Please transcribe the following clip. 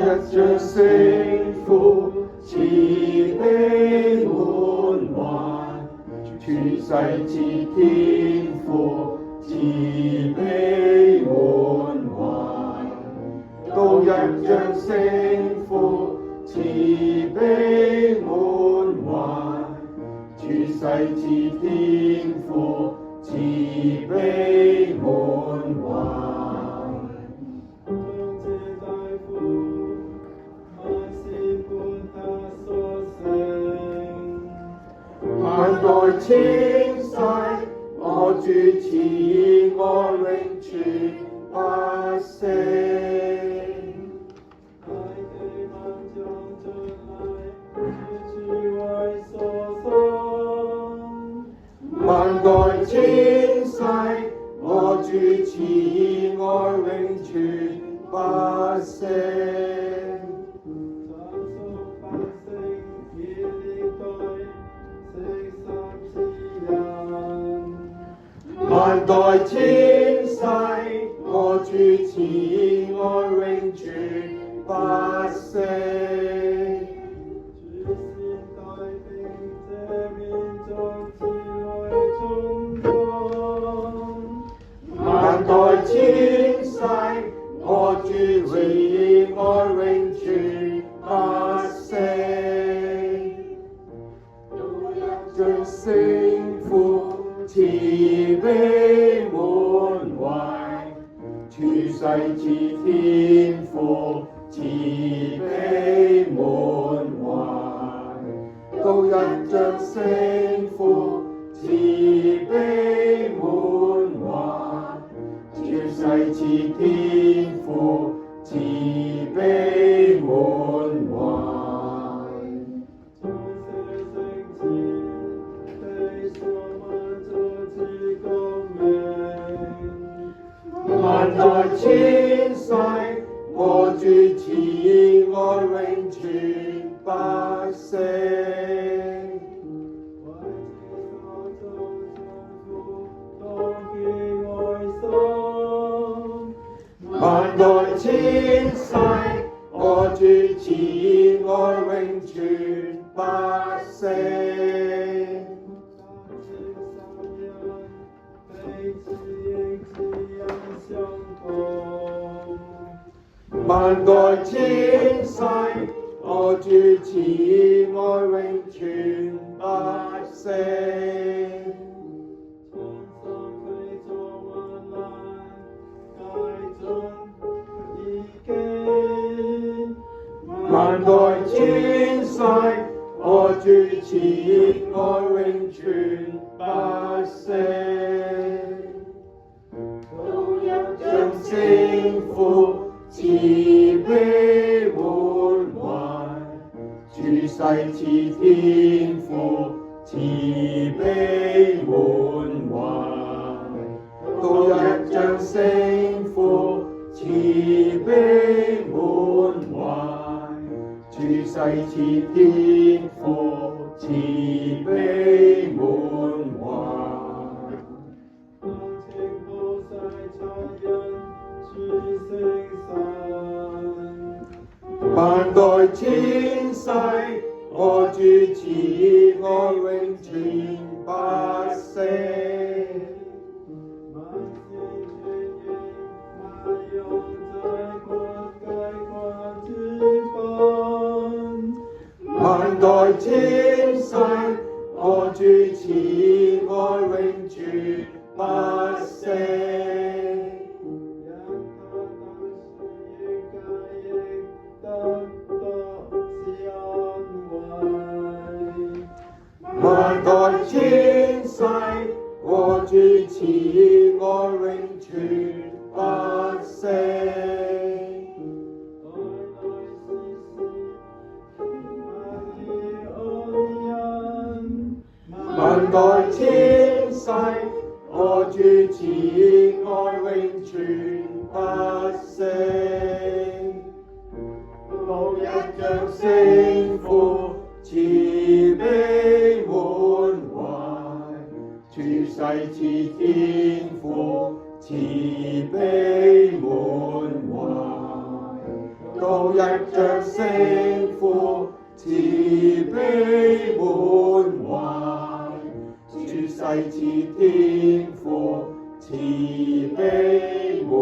像聖父慈悲滿懷，全世至天父慈悲滿懷，都一像聖父慈悲滿懷，全世至天父慈悲滿懷。萬代千世，我主慈愛永存不息。萬代千世，我主慈愛永存不息。萬代千世，我主慈愛永存不息。萬代千世，我主慈愛永存不息。都一像聖父慈悲滿懷，全世至天父慈悲滿懷，都一像聖父慈悲滿懷，全世至天父慈悲滿懷。萬代千世，我主慈愛永存不息。萬代千世，我主慈愛永存不息。萬代千世，我主慈愛永存不息。萬代千世，我主慈愛永存不息。都一像聖父慈悲滿懷，全世至天父慈悲滿懷，都一像聖父慈悲滿懷，全世至天父慈悲滿懷。萬代千世，我主慈愛永存不息。萬代千世，我主慈愛永存不息。萬代千世，我主慈愛永存不息。萬代千世，我主慈愛永存不息。都一像聖父慈悲滿懷，全世至天父慈悲滿懷，都一着聖父，慈悲滿懷，主世至天父，慈悲滿